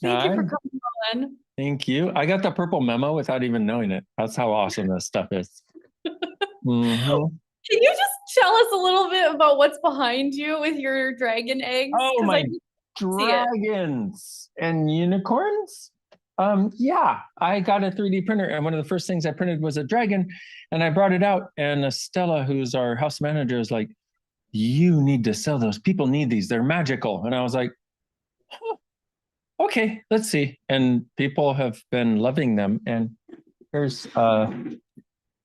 Thank you Hi. for coming on. Thank you. I got the purple memo without even knowing it. That's how awesome this stuff is. Hmm. Can you just tell us a little bit about what's behind you with your dragon eggs? Oh, Because I my didn't see it. dragons and unicorns. Yeah, I got a 3D printer, and one of the first things I printed was a dragon, and I brought it out. And Estella, who's our house manager, is like, "You need to sell those. People need these. They're magical." And I was like, "Oh, okay, let's see." And people have been loving them. And here's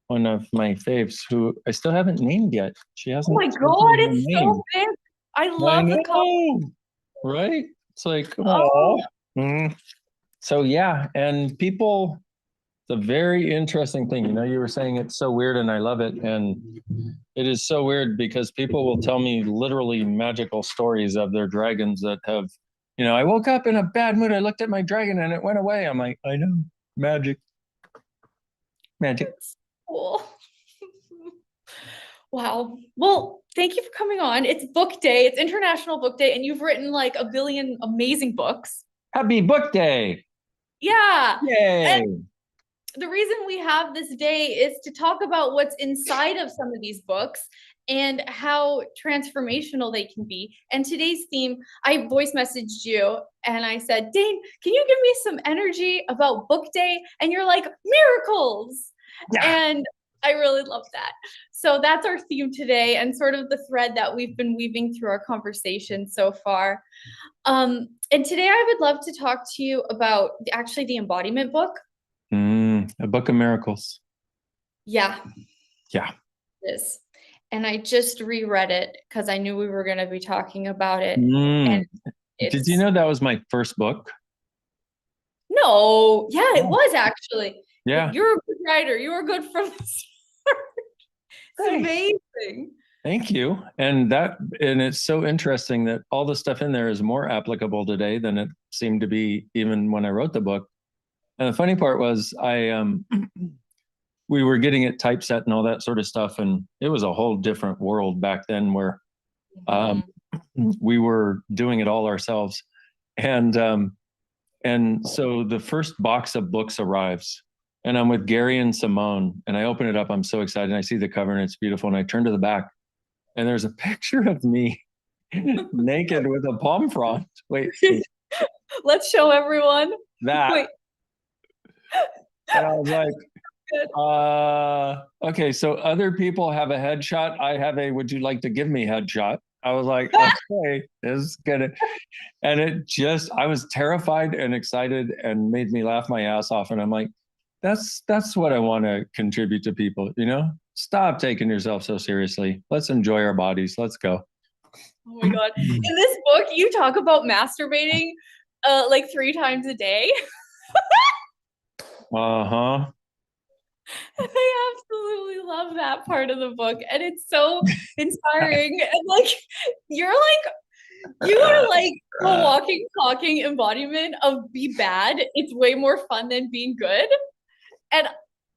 one of my faves who I still haven't named yet. She Oh hasn't my given me God, her it's name. so big. I I love the color. know, right? It's like, Oh, oh. So yeah, and people, it's a very interesting thing. You were saying it's so weird, and I love it. And it is so weird because people will tell me literally magical stories of their dragons that have, I woke up in a bad mood. I looked at my dragon and it went away. I'm like, I know, magic, magic. it's cool. Wow. Well, thank you for coming on. It's book day. It's International Book Day, and you've written like a billion amazing books. Happy book day. Yeah. And Yay. the reason we have this day is to talk about what's inside of some of these books and how transformational they can be. And today's theme, I voice messaged you and I said, Dain, can you give me some energy about book day? And you're like, miracles. Yeah. And I really love that. So that's our theme today and sort of the thread that we've been weaving through our conversation so far. And today I would love to talk to you about actually the embodiment book. A book of miracles. Yeah, Yeah. it is. And I just reread it because I knew we were going to be talking about it. And Did you it's know that was my first book? no, yeah, it Yeah. was actually. Yeah. You're a good writer. You were good from the start. It's Hey, amazing. thank you. And it's so interesting that all the stuff in there is more applicable today than it seemed to be even when I wrote the book. And the funny part was we were getting it typeset and all that sort of stuff, and it was a whole different world back then where um, we were doing it all ourselves. And so the first box of books arrives, and I'm with Gary and Simone, and I open it up. I'm so excited. And I see the cover, and it's beautiful. And I turn to the back, and there's a picture of me naked with a palm frond. Wait, Let's show everyone. that. Wait, And I was like, good. okay, so other people have a headshot. I have a would you like to give me headshot? I was like, okay, this is gonna, and I was terrified and excited and made me laugh my ass off. And I'm like, that's what I want to contribute to people. Stop taking yourself so seriously. Let's enjoy our bodies. Let's go. Oh my God. In this book, you talk about masturbating like 3 times a day. Uh-huh. I absolutely love that part of the book. And it's so inspiring. And like, you are like a walking, talking embodiment of be bad. It's way more fun than being good. And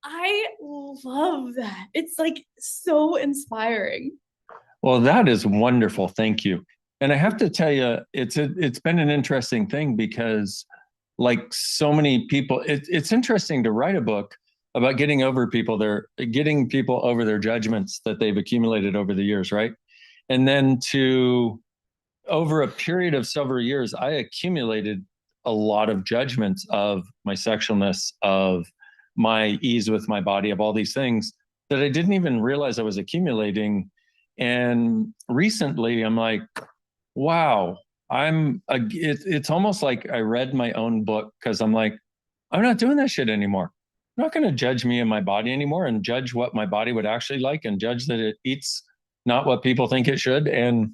I love that. It's like so inspiring. Well, that is wonderful. Thank you. And I have to tell you, it's been an interesting thing because, like so many people, it's interesting to write a book about getting people over their judgments that they've accumulated over the years, right? And then over a period of several years, I accumulated a lot of judgments of my sexualness, of my ease with my body, of all these things that I didn't even realize I was accumulating. And recently, I'm like, wow, it's almost like I read my own book because I'm like, I'm not doing that shit anymore. I'm not going to judge me and my body anymore and judge what my body would actually like and judge that it eats not what people think it should. And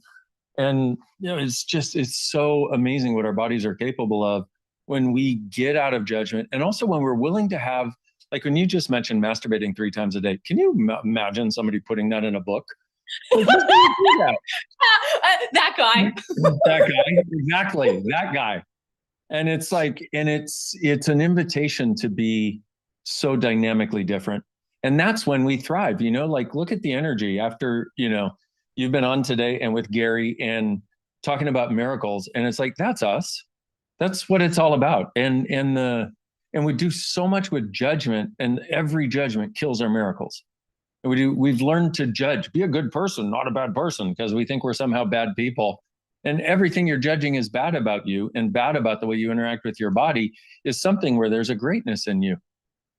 it's so amazing what our bodies are capable of when we get out of judgment, and also when we're willing to have, like when you just mentioned masturbating 3 times a day. Can you imagine somebody putting that in a book? Like, who's going to do that? That guy. That guy, exactly, that guy. And it's like, and it's an invitation to be so dynamically different. And that's when we thrive, like look at the energy after, you've been on today and with Gary and talking about miracles. And it's like, that's us. That's what it's all about. And we do so much with judgment, and every judgment kills our miracles. We've learned to judge, be a good person, not a bad person, because we think we're somehow bad people. And everything you're judging is bad about you and bad about the way you interact with your body is something where there's a greatness in you.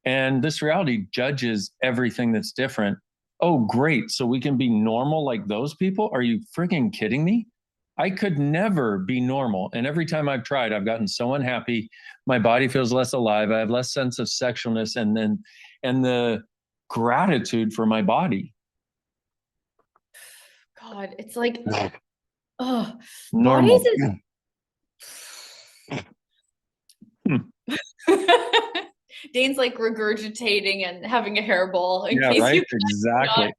And this reality judges everything that's different. Oh, great. So we can be normal like those people? Are you freaking kidding me? I could never be normal. And every time I've tried, I've gotten so unhappy. My body feels less alive. I have less sense of sexualness and the gratitude for my body. God, it's like, oh, Normal. bodies is Dane's like regurgitating and having a hairball in case right? you Exactly.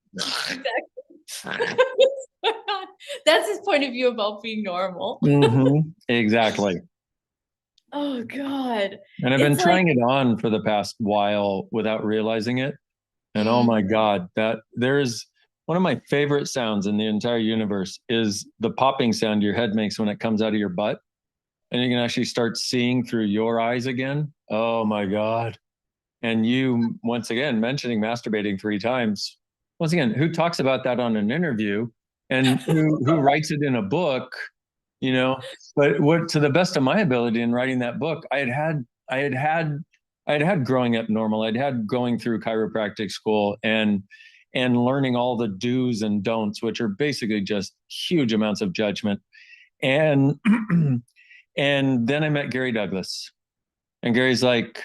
That's his point of view about being normal. Exactly. Oh God. And I've been trying it on for the past while without realizing it. And oh my God, that there's one of my favorite sounds in the entire universe is the popping sound your head makes when it comes out of your butt. And you can actually start seeing through your eyes again. Oh my God. And you, once again, mentioning masturbating 3 times. Once again, who talks about that on an interview and who writes it in a book, you know? But what, to the best of my ability in writing that book, I had had growing up normal. I'd had going through chiropractic school and learning all the do's and don'ts, which are basically just huge amounts of judgment. And and then I met Gary Douglas. And Gary's like,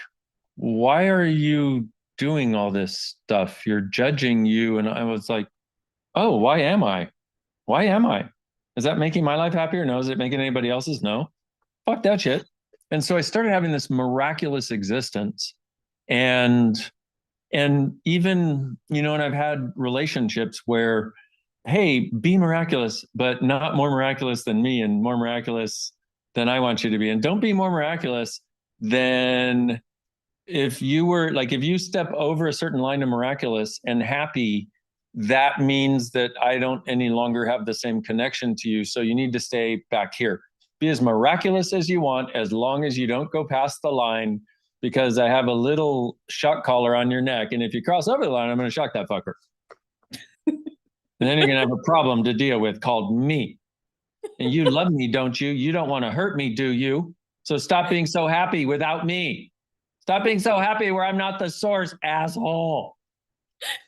why are you doing all this stuff? You're judging you. And I was like, oh, why am I? Why am I? Is that making my life happier? No. Is it making anybody else's? No. Fuck that shit. And so I started having this miraculous existence. And even, you know, and I've had relationships where, hey, be miraculous, but not more miraculous than me and more miraculous than I want you to be. And don't be more miraculous than if you were like, if you step over a certain line of miraculous and happy, that means that I don't any longer have the same connection to you. So you need to stay back here. Be as miraculous as you want, as long as you don't go past the line, because I have a little shock collar on your neck. And if you cross over the line, I'm going to shock that fucker. And then you're going to have a problem to deal with called me. And you love me, don't you? You don't want to hurt me, do you? So stop being so happy without me. Stop being so happy where I'm not the source, asshole.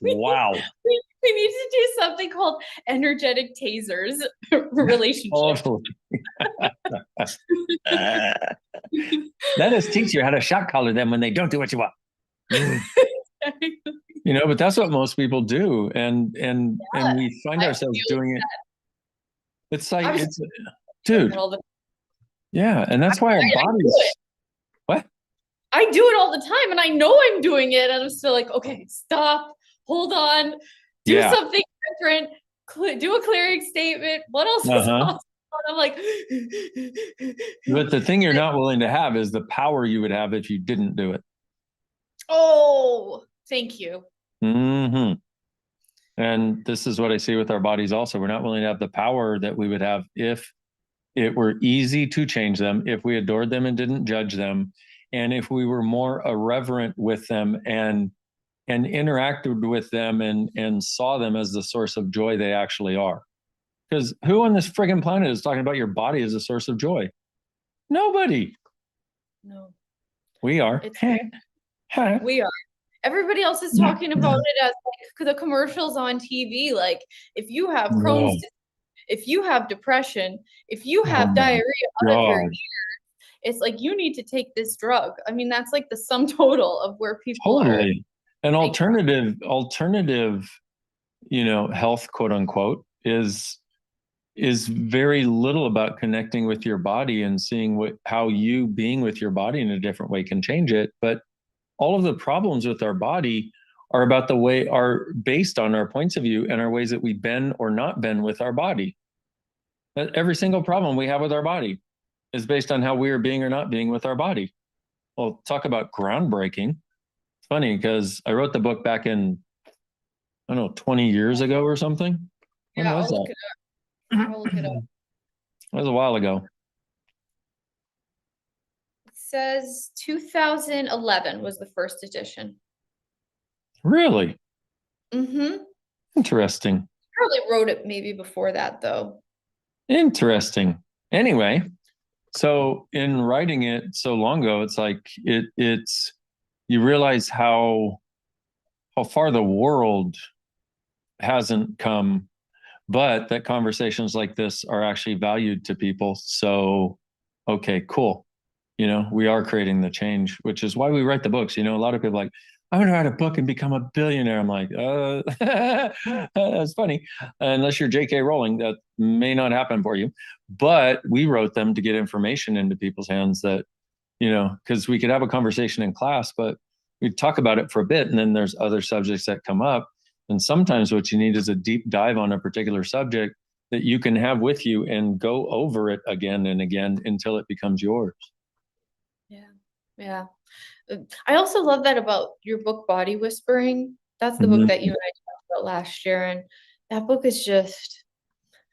Wow. We need to do something called energetic tasers relationship. Let us teach you how to shock collar them when they don't do what you want. You know, but that's what most people do. And we find ourselves doing it. It's like, it's, dude. Yeah. And that's why our bodies. What? I do it all the time and I know I'm doing it. And I'm still like, okay, stop, hold on, do something different, do a clearing statement. What else is possible? I'm like, but the thing you're not willing to have is the power you would have if you didn't do it. Oh, thank you. And this is what I see with our bodies also. We're not willing to have the power that we would have if it were easy to change them, if we adored them and didn't judge them, and if we were more irreverent with them and interacted with them and saw them as the source of joy they actually are. Because who on this friggin' planet is talking about your body as a source of joy? Nobody. No. We are. We are. Everybody else is talking about it as like the commercials on TV. Like, if you have Crohn's disease, if you have depression, if you have diarrhea out of your ears, it's like you need to take this drug. I mean, that's like the sum total of where people are. An alternative, you know, health, quote unquote, is very little about connecting with your body and seeing how you being with your body in a different way can change it. But all of the problems with our body are about are based on our points of view and our ways that we bend or not bend with our body. Every single problem we have with our body is based on how we are being or not being with our body. Well, talk about groundbreaking. It's funny because I wrote the book back in, I don't know, 20 years ago or something. When was that? Look it up. I'll look it up. That was a while ago. says 2011 was the first edition. Really Mm-hmm. interesting. Probably wrote it maybe before that though. Interesting. Anyway, so in writing it so long ago, it's like it's you realize how far the world hasn't come, but that conversations like this are actually valued to people. So, okay, cool. We are creating the change, which is why we write the books. A lot of people are like, I'm going to write a book and become a billionaire. I'm like, that's funny. Unless you're J.K. Rowling, that may not happen for you. But we wrote them to get information into people's hands that, because we could have a conversation in class, but we talk about it for a bit. And then there's other subjects that come up. And sometimes what you need is a deep dive on a particular subject that you can have with you and go over it again and again until it becomes yours. Yeah. Yeah. I also love that about your book, Body Whispering. That's the book that you and I talked about last year. And that book is just,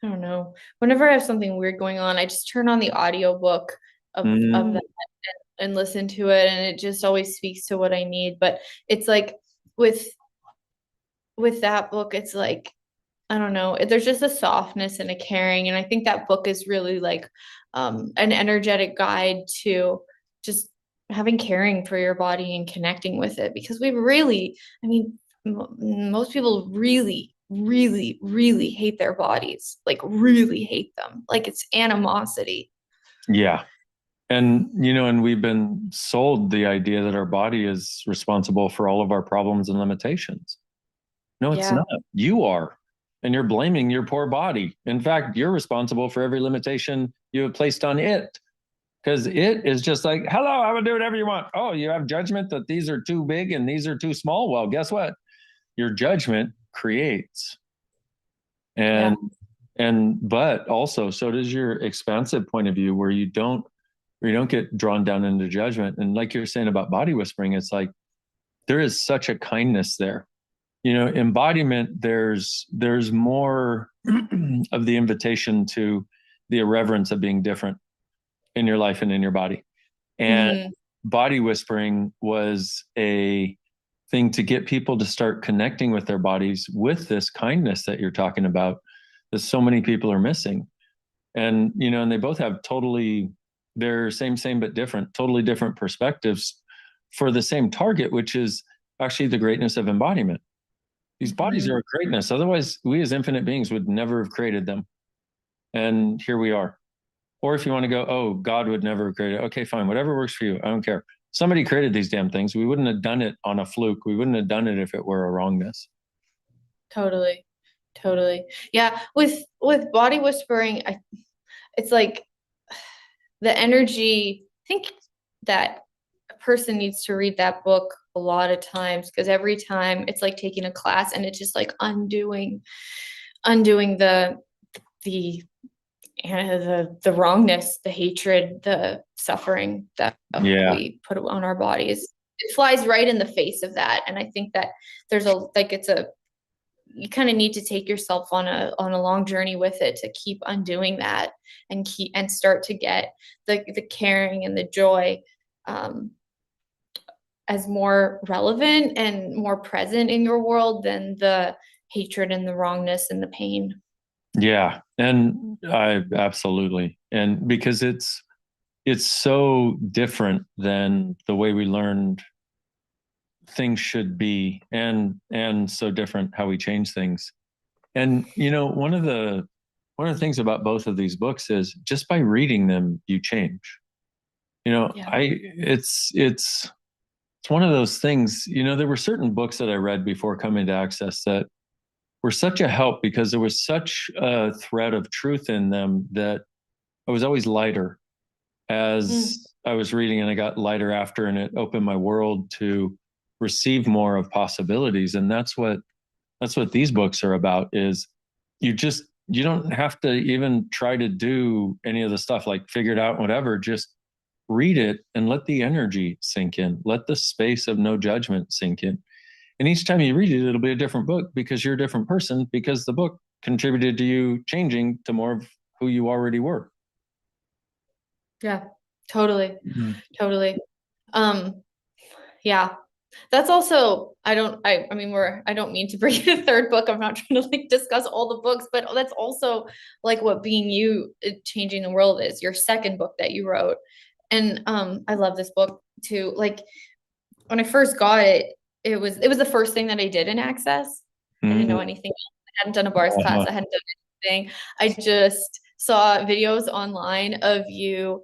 I don't know. Whenever I have something weird going on, I just turn on the audiobook of that and listen to it. And it just always speaks to what I need. But it's like with that book, it's like, I don't know, there's just a softness and a caring. And I think that book is really like an energetic guide to just having caring for your body and connecting with it, because we really, I mean, most people really, really, really hate their bodies, like really hate them. Like it's animosity. Yeah. And we've been sold the idea that our body is responsible for all of our problems and limitations. No, it's Yeah. not. You are. And you're blaming your poor body. In fact, you're responsible for every limitation you have placed on it. Because it is just like, hello, I will do whatever you want. Oh, you have judgment that these are too big and these are too small. Well, guess what? Your judgment creates. And but also so does your expansive point of view where you don't get drawn down into judgment. And like you're saying about body whispering, it's like there is such a kindness there. Embodiment, there's more of the invitation to the irreverence of being different in your life and in your body. And body whispering was a thing to get people to start connecting with their bodies with this kindness that you're talking about, that so many people are missing. And and they both have they're same but different, totally different perspectives for the same target, which is actually the greatness of embodiment. These bodies are a greatness. Otherwise, we as infinite beings would never have created them. And here we are. Or if you want to go, oh, God would never have created it. Okay, fine. Whatever works for you. I don't care. Somebody created these damn things. We wouldn't have done it on a fluke. We wouldn't have done it if it were a wrongness. Totally. Totally. Yeah. With body whispering, it's like the energy. I think that a person needs to read that book a lot of times, because every time it's like taking a class and it's just like undoing the the wrongness, the hatred, the suffering that we put on our bodies. It flies right in the face of that. And I think that there's you kind of need to take yourself on a long journey with it to keep undoing that and start to get the caring and the joy as more relevant and more present in your world than the hatred and the wrongness and the pain. Yeah. And I absolutely. And because it's so different than the way we learned things should be, and so different how we change things. And one of the things about both of these books is just by reading them you change. It's one of those things. There were certain books that I read before coming to Access that were such a help because there was such a thread of truth in them that I was always lighter as I was reading, and I got lighter after, and it opened my world to receive more of possibilities. And that's what these books are about, is you don't have to even try to do any of the stuff like figure it out, whatever. Just read it and let the energy sink in. Let the space of no judgment sink in. And each time you read it, it'll be a different book because you're a different person, because the book contributed to you changing to more of who you already were. Yeah. Totally. Mhm. Totally. Yeah. That's also, I mean, I don't mean to bring in a third book. I'm not trying to like discuss all the books, but that's also like what Being You, Changing the World is, your second book that you wrote. And I love this book too. Like when I first got it, it was the first thing that I did in Access. I didn't know Mhm. anything else. I hadn't done a bars class. Uh-huh. I hadn't done anything. I just saw videos online of you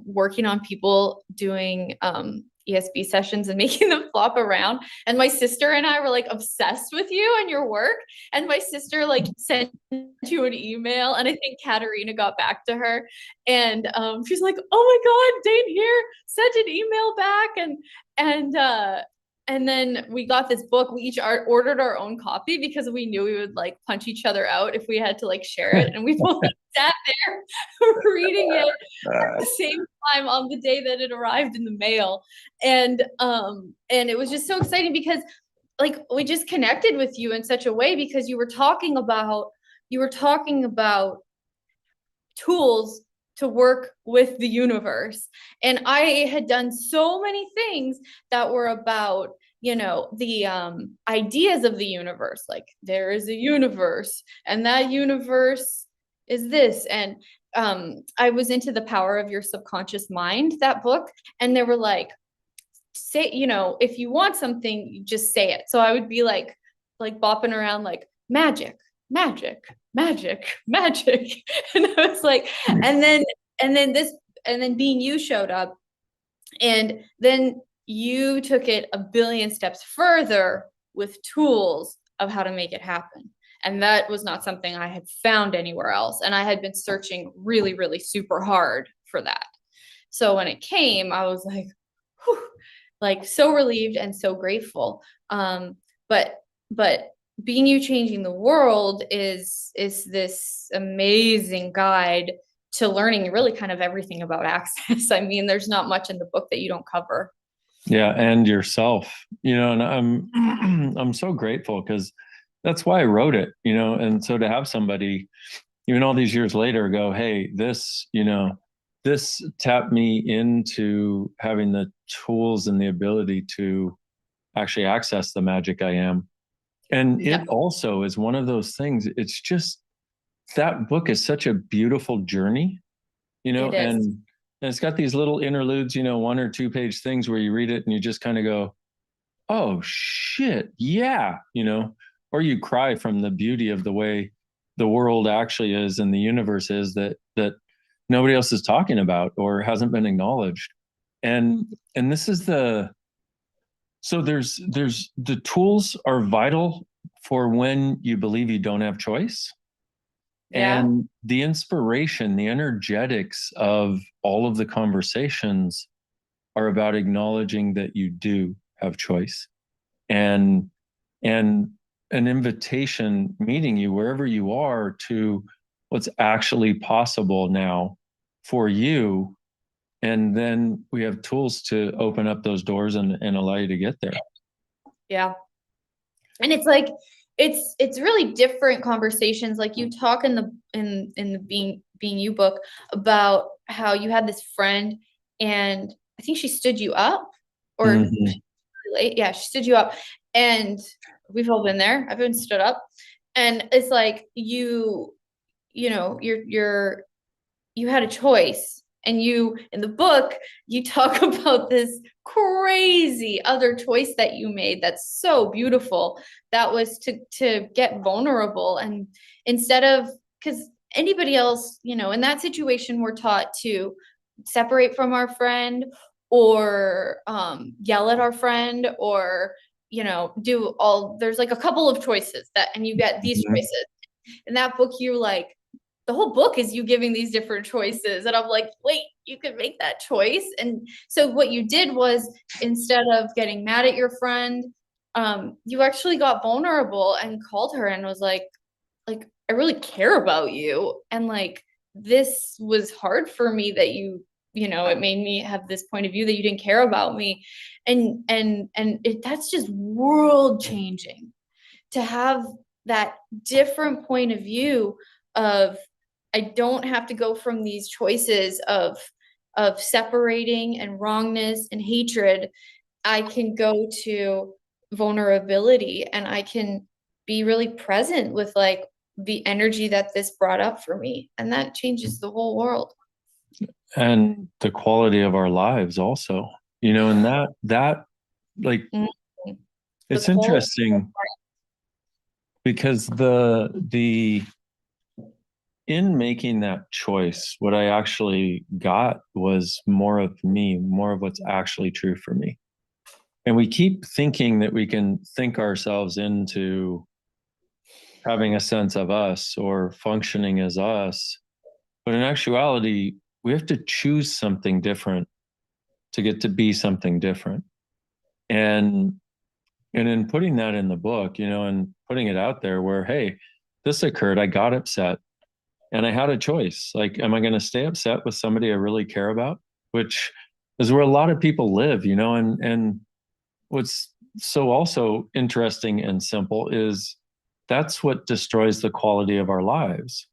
working on people doing ESB sessions and making them flop around. And my sister and I were like obsessed with you and your work. And my sister like sent you an email, and I think Katerina got back to her, and she's like, "Oh my God, Dain Heer sent an email back," and and then we got this book. We each ordered our own copy because we knew we would like punch each other out if we had to like share it. And we both sat there reading it at the same time on the day that it arrived in the mail. And it was just so exciting because like we just connected with you in such a way because you were talking about tools to work with the universe. And I had done so many things that were about, the ideas of the universe. Like there is a universe, and that universe is this. And I was into The Power of Your Subconscious Mind, that book. And they were like, say, if you want something, you just say it. So I would be like bopping around like magic, magic, magic, magic. And I was like, and then and then this and then Being You showed up, and then you took it a billion steps further with tools of how to make it happen. And that was not something I had found anywhere else. And I had been searching really, really super hard for that. So when it came, I was like, whew, like so relieved and so grateful. But but Being You, Changing the World is this amazing guide to learning really kind of everything about Access. I mean, there's not much in the book that you don't cover. Yeah, and yourself, and I'm so grateful because that's why I wrote it, and so to have somebody, even all these years later, go, hey, this tapped me into having the tools and the ability to actually access the magic I am. And Yeah, it also is one of those things, it's just that book is such a beautiful journey, it is. and it's got these little interludes, 1 or 2 page things where you read it and you just kind of go, oh shit, yeah, or you cry from the beauty of the way the world actually is and the universe is that nobody else is talking about or hasn't been acknowledged. And this is there's the tools are vital for when you believe you don't have choice. Yeah. And the inspiration, the energetics of all of the conversations are about acknowledging that you do have choice, and and an invitation meeting you wherever you are to what's actually possible now for you. And then we have tools to open up those doors and allow you to get there. Yeah. And it's like it's really different conversations. Like you talk in the Being You book about how you had this friend, and I think she stood you up, or Mhm. late. Yeah, she stood you up. And we've all been there. I've been stood up. And it's like you had a choice. And you, in the book, you talk about this crazy other choice that you made that's so beautiful. That was to get vulnerable. And instead of, because anybody else, in that situation, we're taught to separate from our friend, or yell at our friend, or do all, there's like a couple of choices that, and you get these Mhm. choices. In that book, you like, the whole book is you giving these different choices. And I'm like, wait, you could make that choice. And so what you did was, instead of getting mad at your friend, you actually got vulnerable and called her and was like, I really care about you. And like, this was hard for me that it made me have this point of view that you didn't care about me. And that's just world changing, to have that different point of view of, I don't have to go from these choices of of separating and wrongness and hatred, I can go to vulnerability and I can be really present with like the energy that this brought up for me. And that changes the whole world. And the quality of our lives also, and that like, Mhm. The it's quality. interesting because the in making that choice, what I actually got was more of me, more of what's actually true for me. And we keep thinking that we can think ourselves into having a sense of us or functioning as us. But in actuality, we have to choose something different to get to be something different. And in putting that in the book, and putting it out there where, hey, this occurred, I got upset and I had a choice. Like, am I going to stay upset with somebody I really care about? Which is where a lot of people live, and what's so also interesting and simple is that's what destroys the quality of our lives,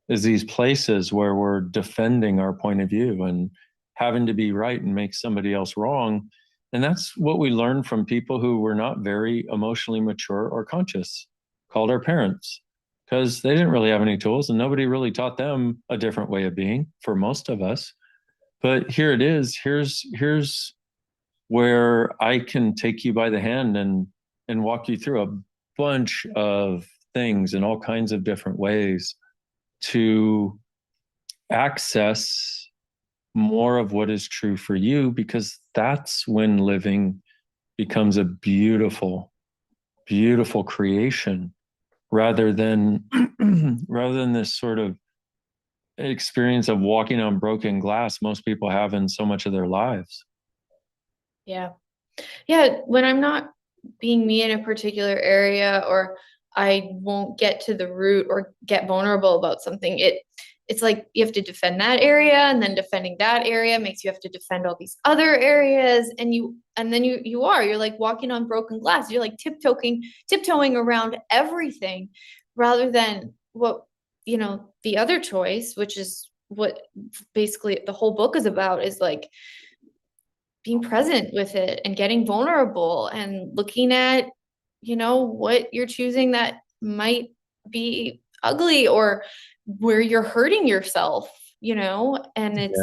is these places where we're defending our point of view and having to be right and make somebody else wrong. And that's what we learn from people who were not very emotionally mature or conscious, called our parents, because they didn't really have any tools and nobody really taught them a different way of being for most of us. But here it is. Here's where I can take you by the hand and walk you through a bunch of things in all kinds of different ways to access more of what is true for you, because that's when living becomes a beautiful, beautiful creation rather than rather than this sort of experience of walking on broken glass most people have in so much of their lives. Yeah. Yeah. When I'm not being me in a particular area, or I won't get to the root or get vulnerable about something, it's like you have to defend that area, and then defending that area makes you have to defend all these other areas. And then you're like walking on broken glass. You're like tiptoeing around everything rather than what, the other choice, which is what basically the whole book is about, is like being present with it and getting vulnerable and looking at, what you're choosing that might be ugly or where you're hurting yourself, and Yeah. it's,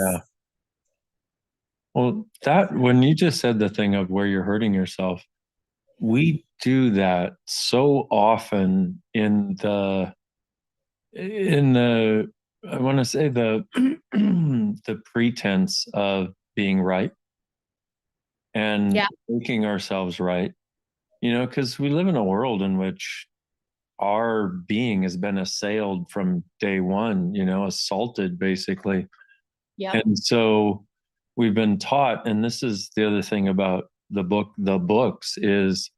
Well, that when you just said the thing of where you're hurting yourself, we do that so often in the I want to say the the pretense of being right and yeah, making ourselves right, because we live in a world in which our being has been assailed from day one, assaulted basically. yeah, And so we've been taught, and this is the other thing about the books, is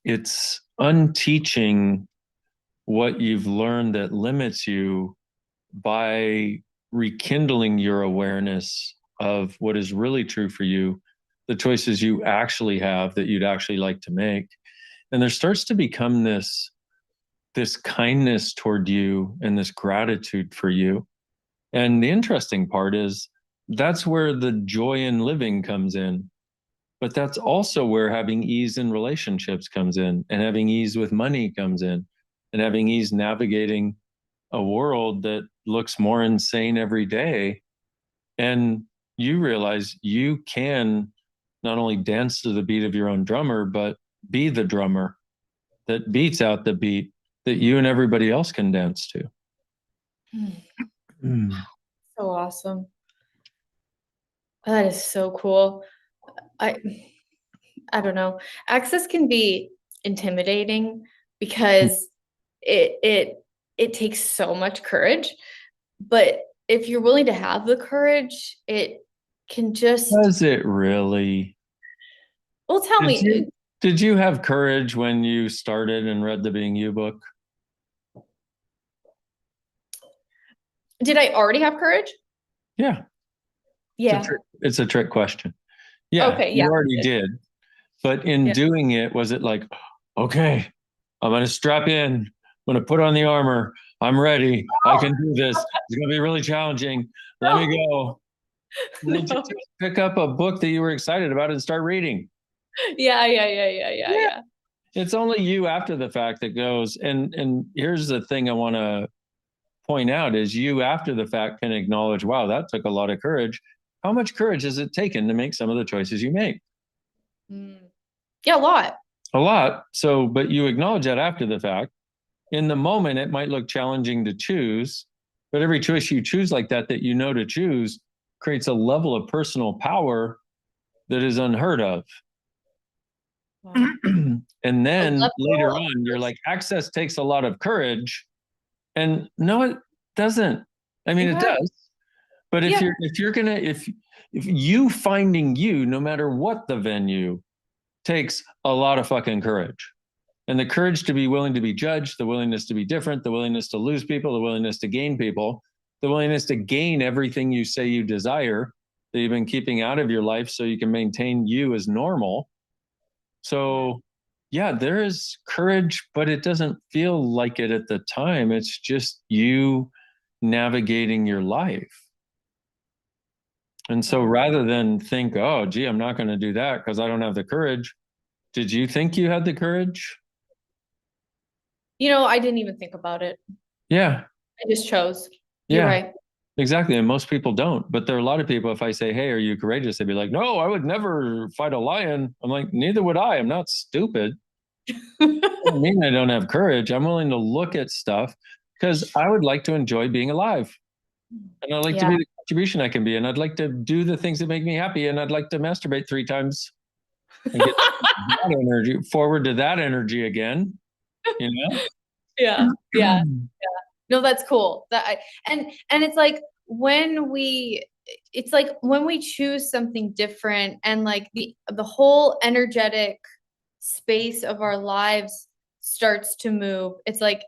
it's unteaching what you've learned that limits you by rekindling your awareness of what is really true for you, the choices you actually have that you'd actually like to make. And there starts to become this kindness toward you and this gratitude for you. And the interesting part is that's where the joy in living comes in. But that's also where having ease in relationships comes in, and having ease with money comes in, and having ease navigating a world that looks more insane every day. And you realize you can not only dance to the beat of your own drummer, but be the drummer that beats out the beat that you and everybody else can dance to. Mm. so awesome. That is so cool. I I don't know. Access can be intimidating because it takes so much courage, but if you're willing to have the courage, it can just, Does it really? well, tell Did me, you did you have courage when you started and read the Being You book? did I already have courage? Yeah, Yeah. it's a trick question. Yeah, Okay, you yeah. already did. But in Yeah. doing it, was it like, okay, I'm going to strap in, I'm going to put on the armor, I'm ready, I can do this. It's going to be really challenging. Let me go. Did you No. just pick up a book that you were excited about and start reading? Yeah. It's only you after the fact that goes, and here's the thing I want to point out is you after the fact can acknowledge, wow, that took a lot of courage. How much courage has it taken to make some of the choices you make? Mm. Yeah, a lot. A lot. So, but you acknowledge that after the fact. In the moment, it might look challenging to choose, but every choice you choose like that, that you know to choose, creates a level of personal power that is unheard of. Wow. And A then later level of on, you're person. like, access takes a lot of courage. And no, it doesn't. I mean, it Okay. does. But Yeah. if you finding you, no matter what the venue, takes a lot of fucking courage. And the courage to be willing to be judged, the willingness to be different, the willingness to lose people, the willingness to gain people, the willingness to gain everything you say you desire that you've been keeping out of your life so you can maintain you as normal. So, yeah, there is courage, but it doesn't feel like it at the time. It's just you navigating your life. And so Wow. rather than think, oh, gee, I'm not going to do that because I don't have the courage, did you think you had the courage? I didn't even think about it. Yeah, I just chose. You're yeah, right. exactly. And most people don't. But there are a lot of people, if I say, hey, are you courageous? They'd be like, no, I would never fight a lion. I'm like, neither would I. I'm not stupid. Doesn't mean I don't have courage. I'm willing to look at stuff because I would like to enjoy being alive. And I'd like to Yeah. be the contribution I can be. And I'd like to do the things that make me happy. And I'd like to masturbate 3 times and get that energy forward to that energy again, you know? Yeah. No, that's cool. And it's like when we choose something different and like the whole energetic space of our lives starts to move. It's like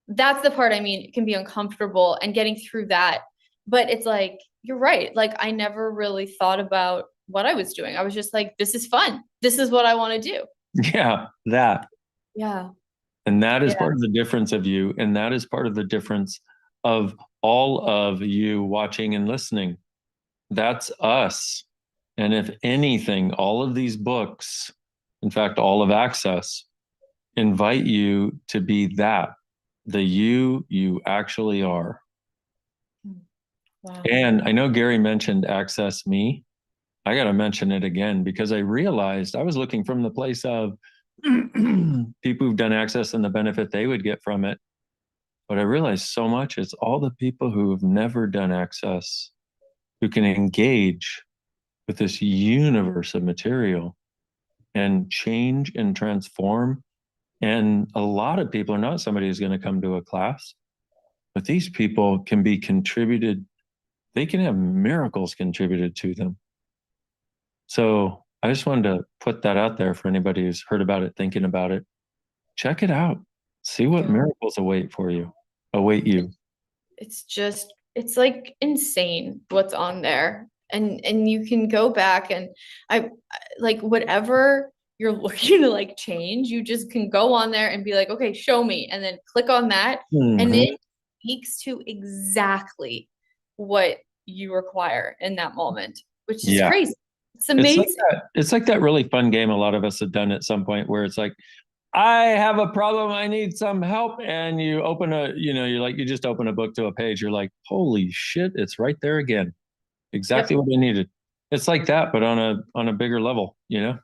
that's the part, I mean, it can be uncomfortable and getting through that. But it's like you're right. Like I never really thought about what I was doing. I was just like, this is fun. This is what I want to do. Yeah, that. Yeah. And that is Yeah. part of the difference of you. And that is part of the difference of all of you watching and listening. That's us. And if anything, all of these books, in fact, all of Access, invite you to be that, the you actually are. Wow. And I know Gary mentioned Access Me. I got to mention it again because I realized I was looking from the place of people who've done Access and the benefit they would get from it. But I realized so much it's all the people who've never done Access who can engage with this universe of material and change and transform. And a lot of people are not somebody who's going to come to a class, but these people can be contributed. They can have miracles contributed to them. So I just wanted to put that out there for anybody who's heard about it, thinking about it. Check it out. See what Yeah. miracles await you. It's like insane what's on there. And you can go back and I like whatever you're looking to like change, you just can go on there and be like, okay, show me, and then click on that, and Mhm. it speaks to exactly what you require in that moment, which is Yeah. crazy. It's It's like amazing. that. It's like that really fun game a lot of us have done at some point where it's like, I have a problem, I need some help. And you open you just open a book to a page. You're like, holy shit, it's right there again. Exactly Yep. what I needed. It's like that, but on a bigger level, you know?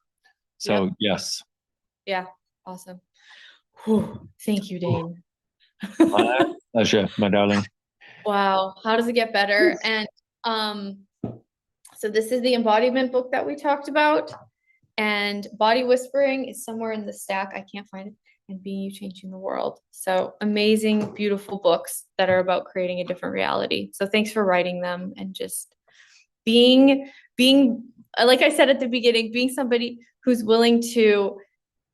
So Yep. yes. Yeah. Awesome. Whew. Thank you, Ooh, Dain. my pleasure, my darling. Wow. How does it get better? And um so this is the embodiment book that we talked about. And Body Whispering is somewhere in the stack. I can't find it. And Being You Changing the World. So amazing, beautiful books that are about creating a different reality. So thanks for writing them and just being like I said at the beginning, being somebody who's willing to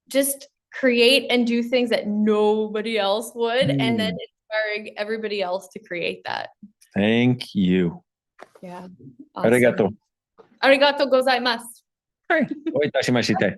just create and do things that nobody else would, and then Mm, inspiring everybody else to create that. thank you. Yeah. Arigato. Awesome. Arigato gozaimasu. Hey, oitashimasu.